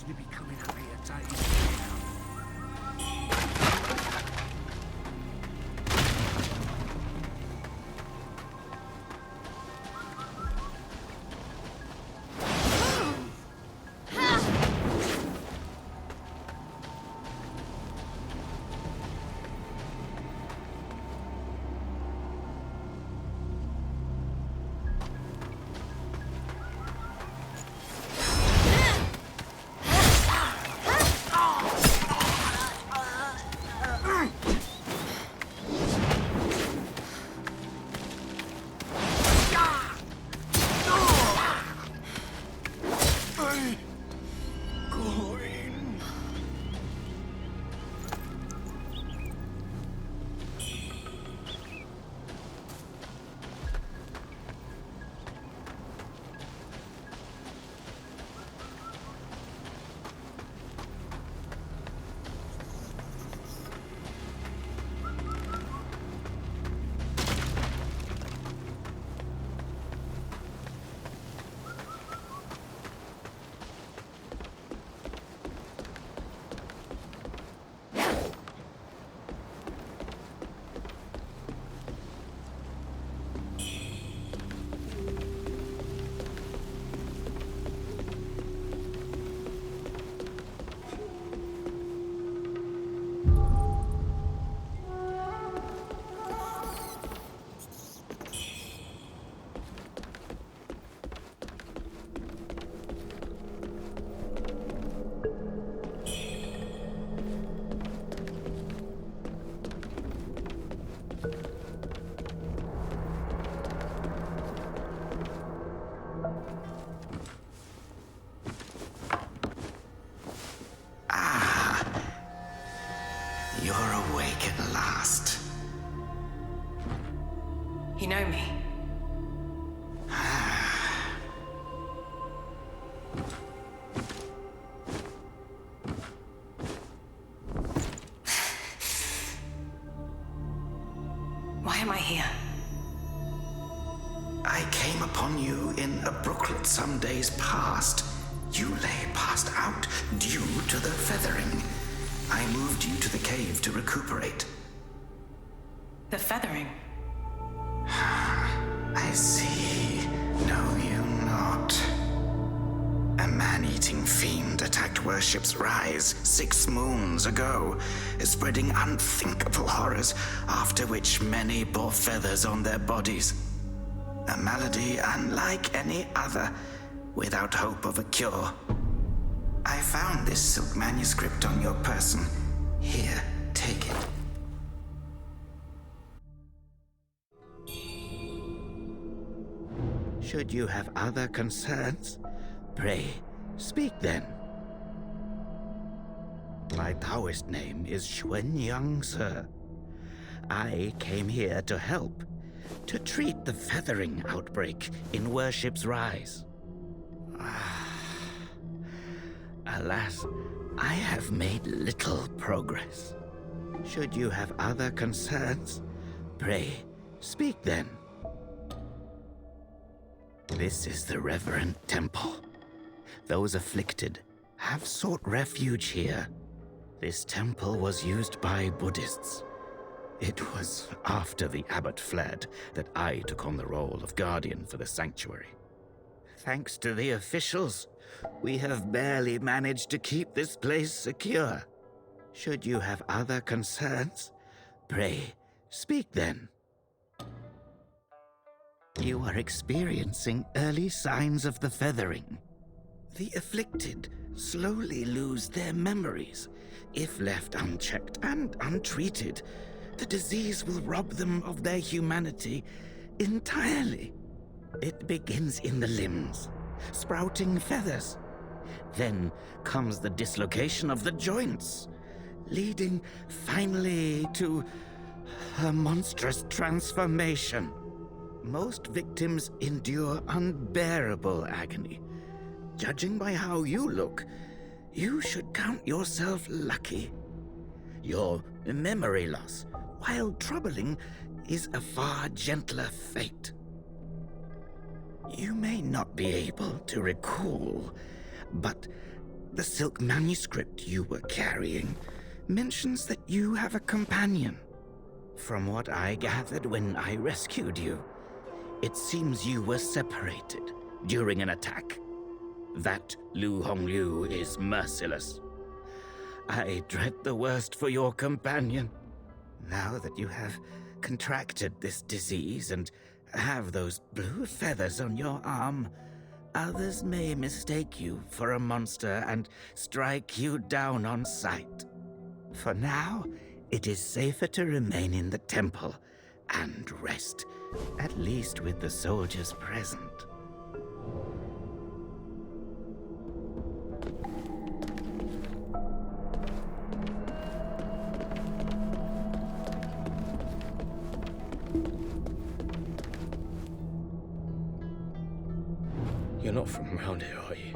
to be coming up here taking You're awake at last. You know me. Why am I here? I came upon you in a brooklet some days past. You lay passed out due to the feathering. I moved you to the cave to recuperate. The feathering. I see. Know you not. A man-eating fiend attacked Worship's Rise 6 moons ago, spreading unthinkable horrors, after which many bore feathers on their bodies. A malady unlike any other, without hope of a cure. I found this silk manuscript on your person. Here, take it. Should you have other concerns, pray, speak then. My Taoist name is Xuanyang, sir. I came here to help, to treat the feathering outbreak in Worship's Rise. Alas, I have made little progress. Should you have other concerns, pray, speak then. This is the reverent temple. Those afflicted have sought refuge here. This temple was used by Buddhists. It was after the abbot fled that I took on the role of guardian for the sanctuary. Thanks to the officials, we have barely managed to keep this place secure. Should you have other concerns, pray, speak then. You are experiencing early signs of the feathering. The afflicted slowly lose their memories. If left unchecked and untreated, the disease will rob them of their humanity entirely. It begins in the limbs, sprouting feathers. Then comes the dislocation of the joints, leading finally to a monstrous transformation. Most victims endure unbearable agony. Judging by how you look, you should count yourself lucky. Your memory loss, while troubling, is a far gentler fate. You may not be able to recall, but the silk manuscript you were carrying mentions that you have a companion. From what I gathered when I rescued you, it seems you were separated during an attack. That Lu Hongliu is merciless. I dread the worst for your companion. Now that you have contracted this disease and have those blue feathers on your arm, others may mistake you for a monster and strike you down on sight. For now, it is safer to remain in the temple and rest, at least with the soldiers present. You're not from around here, are you?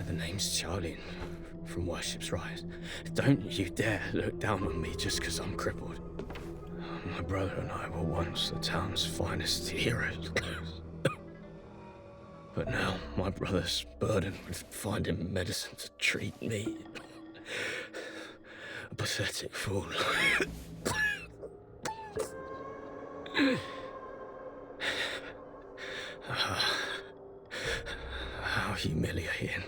The name's Charlie, from Worship's Rise. Don't you dare look down on me just because I'm crippled. My brother and I were once the town's finest heroes. But now my brother's burdened with finding medicine to treat me. A pathetic fool. How humiliating.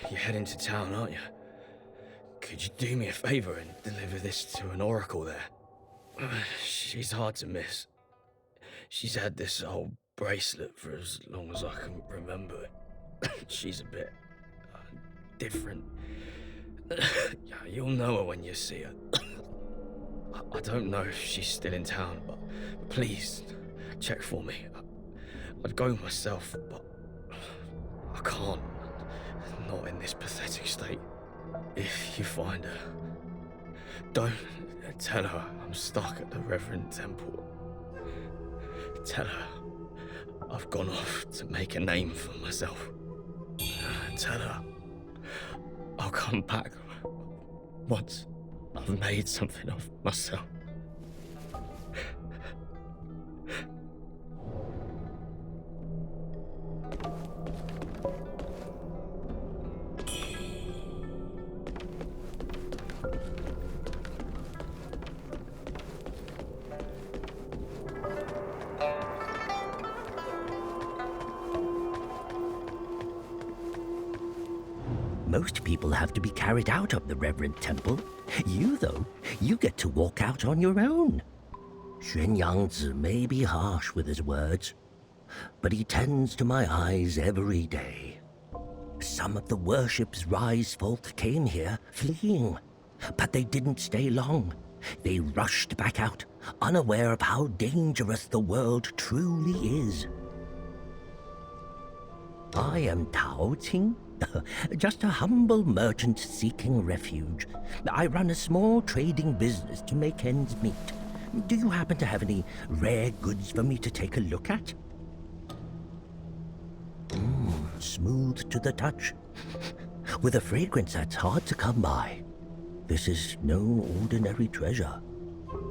You're heading to town, aren't you? Could you do me a favor and deliver this to an oracle there? She's hard to miss. She's had this old bracelet for as long as I can remember. She's a bit different. You'll know her when you see her. I don't know if she's still in town, but please check for me. I'd go myself, but I can't. Not in this pathetic state. find her. Don't tell her I'm stuck at the Reverend Temple. Tell her I've gone off to make a name for myself. Tell her I'll come back once I've made something of myself. Most people have to be carried out of the Reverend Temple. You, though, you get to walk out on your own. Xuan Yangzi may be harsh with his words, but he tends to my eyes every day. Some of the worship's rise folk came here fleeing, but they didn't stay long. They rushed back out, unaware of how dangerous the world truly is. I am Tao Ting, just a humble merchant seeking refuge. I run a small trading business to make ends meet. Do you happen to have any rare goods for me to take a look at? Smooth to the touch, with a fragrance that's hard to come by. This is no ordinary treasure.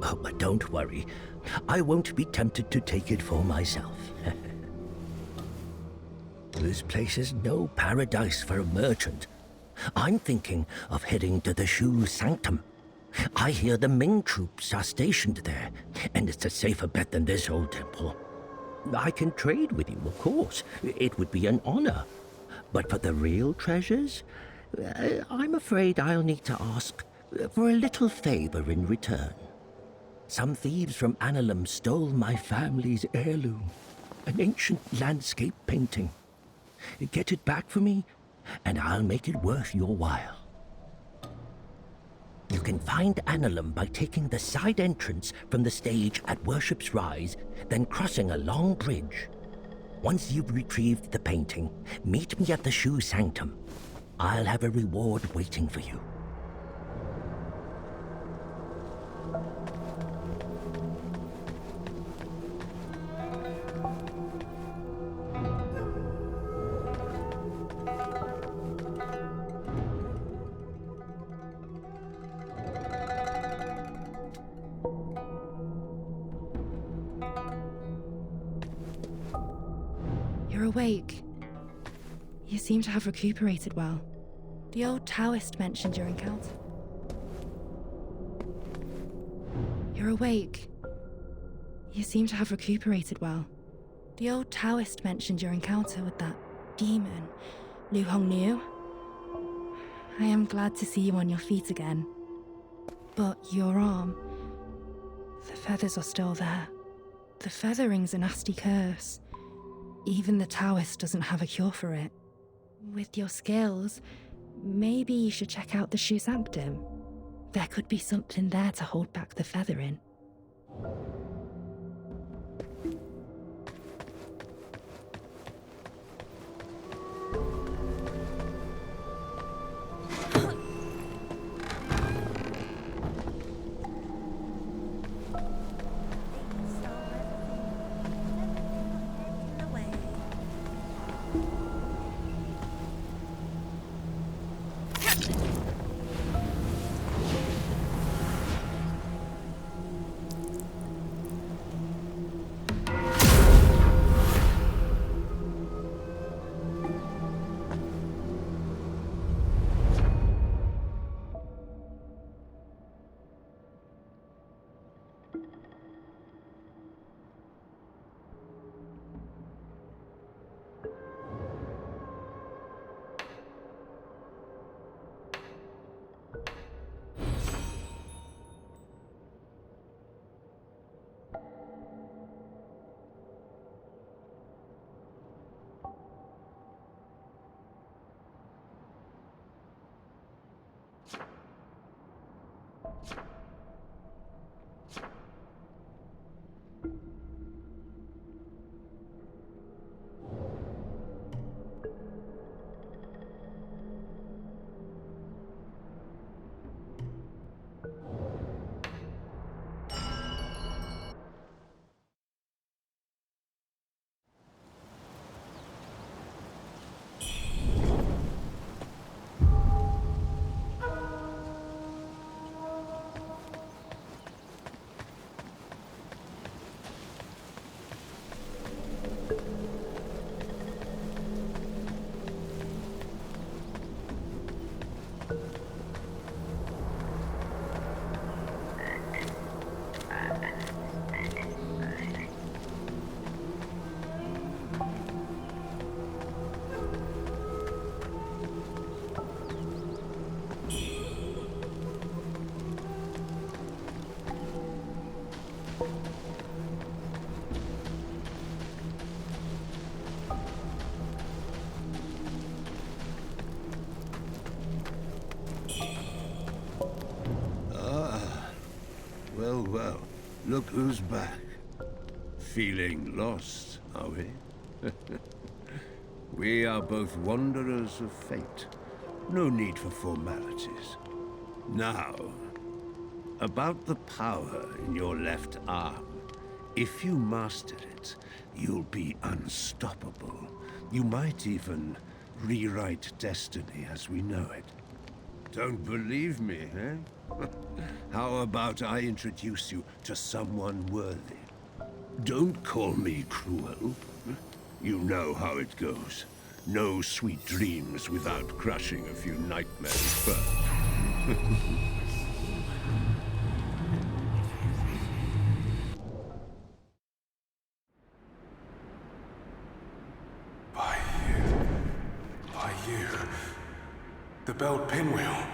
Oh, but don't worry, I won't be tempted to take it for myself. This place is no paradise for a merchant. I'm thinking of heading to the Shu Sanctum. I hear the Ming troops are stationed there, and it's a safer bet than this old temple. I can trade with you, of course. It would be an honor. But for the real treasures, I'm afraid I'll need to ask for a little favor in return. Some thieves from Analum stole my family's heirloom, an ancient landscape painting. Get it back for me, and I'll make it worth your while. You can find Analum by taking the side entrance from the stage at Worship's Rise, then crossing a long bridge. Once you've retrieved the painting, meet me at the Shu Sanctum. I'll have a reward waiting for you. You're awake. You seem to have recuperated well. The old Taoist mentioned your encounter. You're awake. You seem to have recuperated well. The old Taoist mentioned your encounter with that demon, Lu Hongniu. I am glad to see you on your feet again. But your arm, the feathers are still there. The feathering's a nasty curse. Even the Taoist doesn't have a cure for it. With your skills, maybe you should check out the Shu Sanctum. There could be something there to hold back the feathering. Well, well. Look who's back. Feeling lost, are we? We are both wanderers of fate. No need for formalities. Now, about the power in your left arm. If you master it, you'll be unstoppable. You might even rewrite destiny as we know it. Don't believe me, eh? How about I introduce you to someone worthy? Don't call me cruel. You know how it goes. No sweet dreams without crushing a few nightmares first. By you. The bell pinwheel.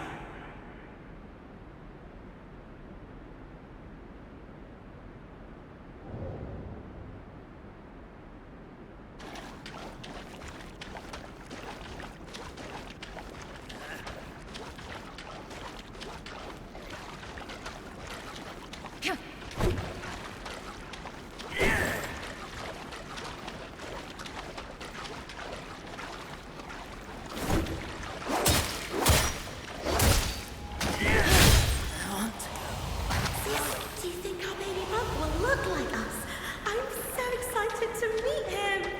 Do you think our baby brother will look like us? I'm so excited to meet him!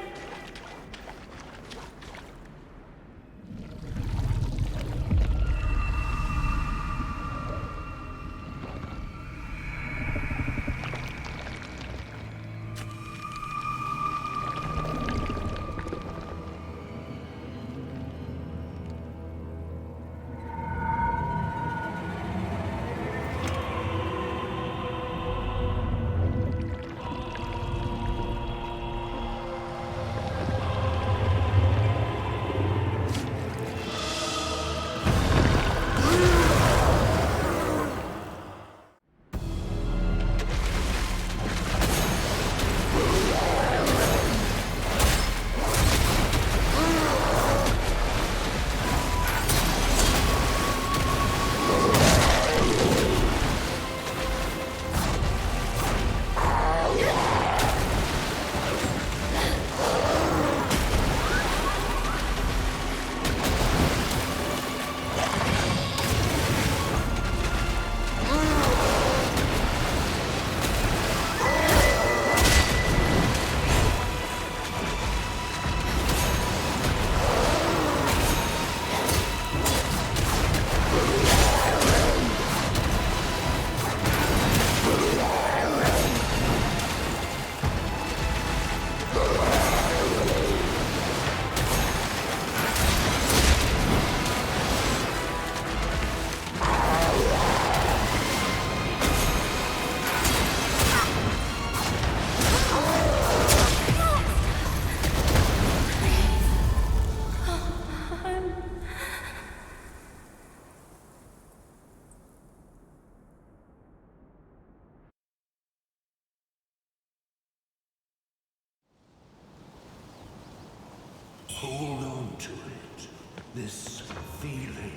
Hold on to it. This feeling.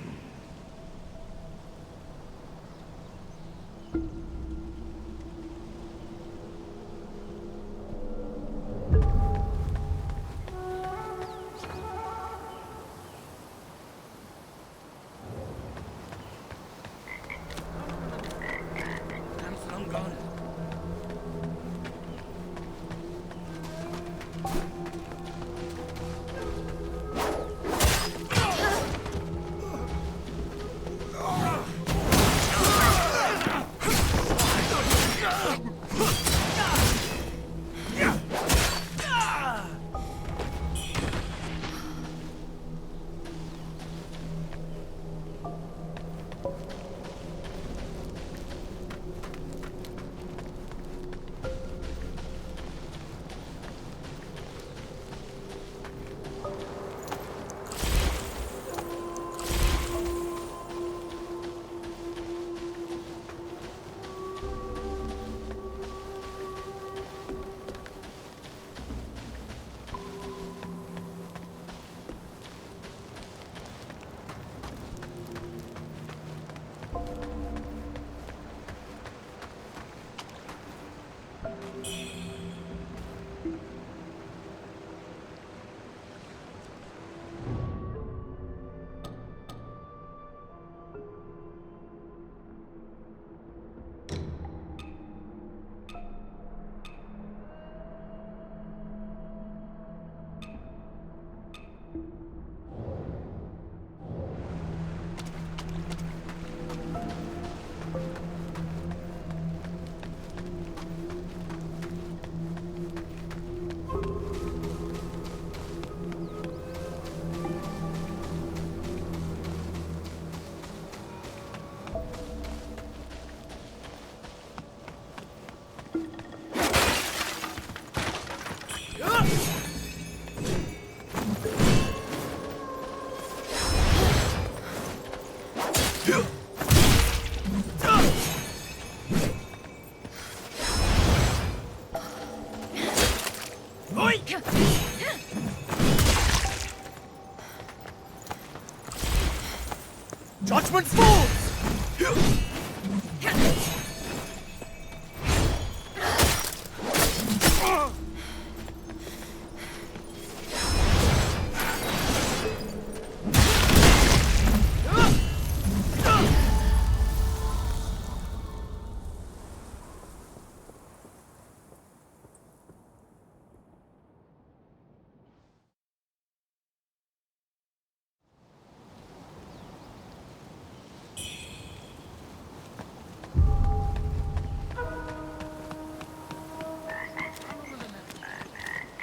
Judgment falls!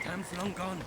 Time's long gone.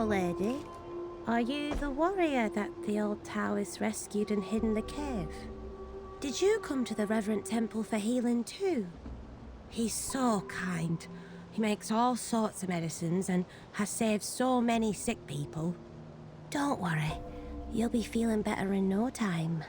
Lady, are you the warrior that the old Taoist rescued and hid in the cave? Did you come to the Reverend Temple for healing too? He's so kind. He makes all sorts of medicines and has saved so many sick people. Don't worry, you'll be feeling better in no time.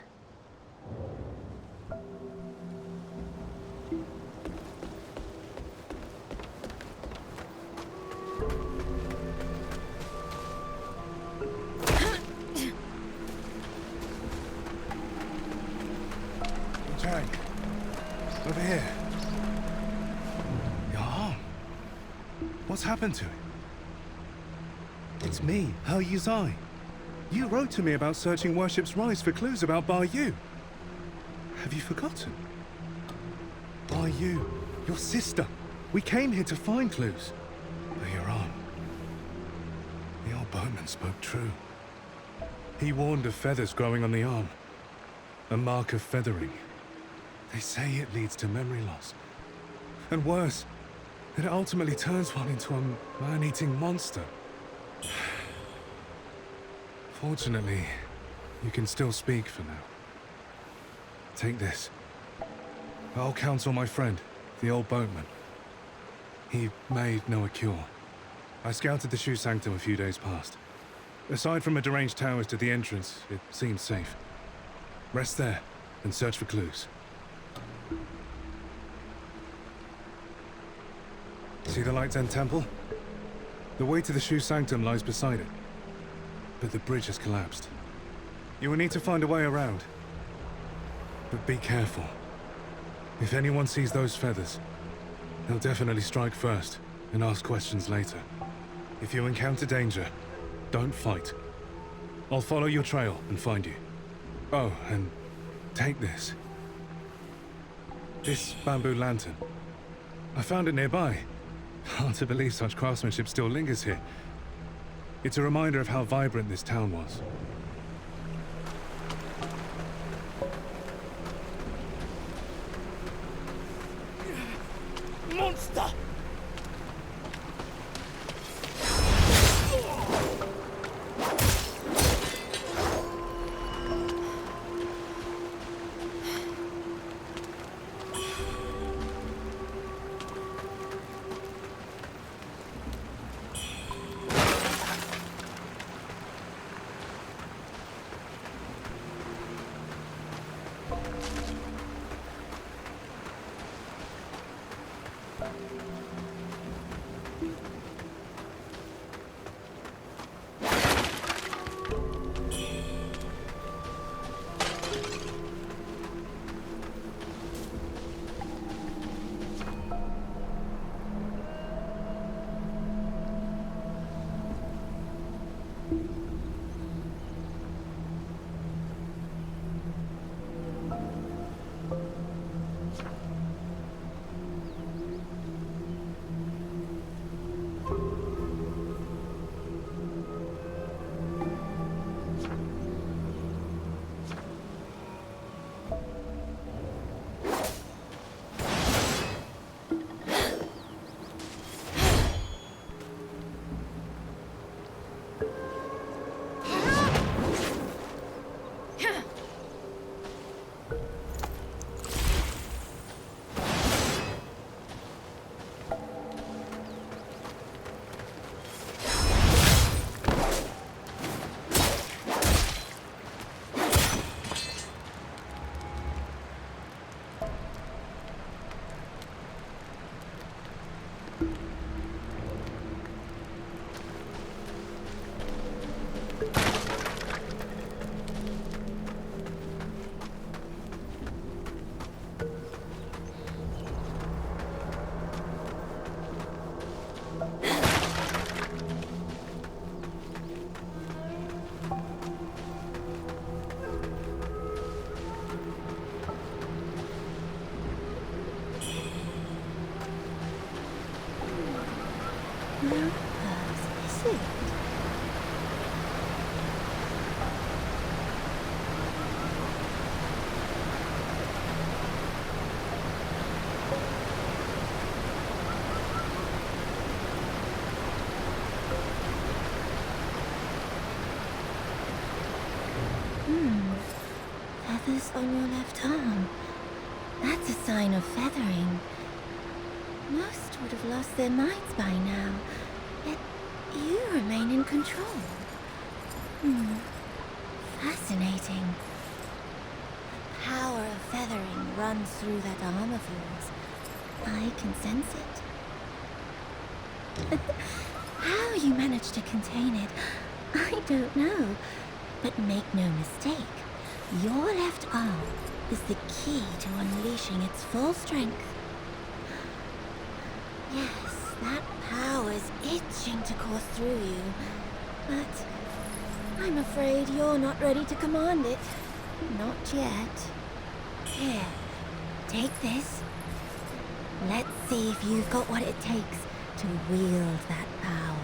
Wuchang, over here. Your arm. What's happened to it? It's me, He Yuzai. You wrote to me about searching Worship's Rise for clues about Bar Yu. Have you forgotten? are you? Your sister. We came here to find clues. But your arm. The old boatman spoke true. He warned of feathers growing on the arm. A mark of feathering. They say it leads to memory loss. And worse, it ultimately turns one into a man-eating monster. Fortunately, you can still speak for now. Take this. I'll counsel my friend, the old boatman. He may know a cure. I scouted the shoe sanctum a few days past. Aside from a deranged towers to the entrance, it seems safe. Rest there and search for clues. See the Light's End Temple? The way to the shoe sanctum lies beside it. But the bridge has collapsed. You will need to find a way around. But be careful. If anyone sees those feathers, they'll definitely strike first and ask questions later. If you encounter danger, don't fight. I'll follow your trail and find you. Oh, and take this. This bamboo lantern. I found it nearby. Hard to believe such craftsmanship still lingers here. It's a reminder of how vibrant this town was. Monster! Feathers on your left arm. That's a sign of feathering. Most would have lost their minds by now, yet you remain in control. Fascinating. The power of feathering runs through that arm of yours. I can sense it. How you managed to contain it, I don't know. But make no mistake, your left arm is the key to unleashing its full strength. Yes, that power's itching to course through you, but I'm afraid you're not ready to command it. Not yet. Here, take this. Let's see if you've got what it takes to wield that power.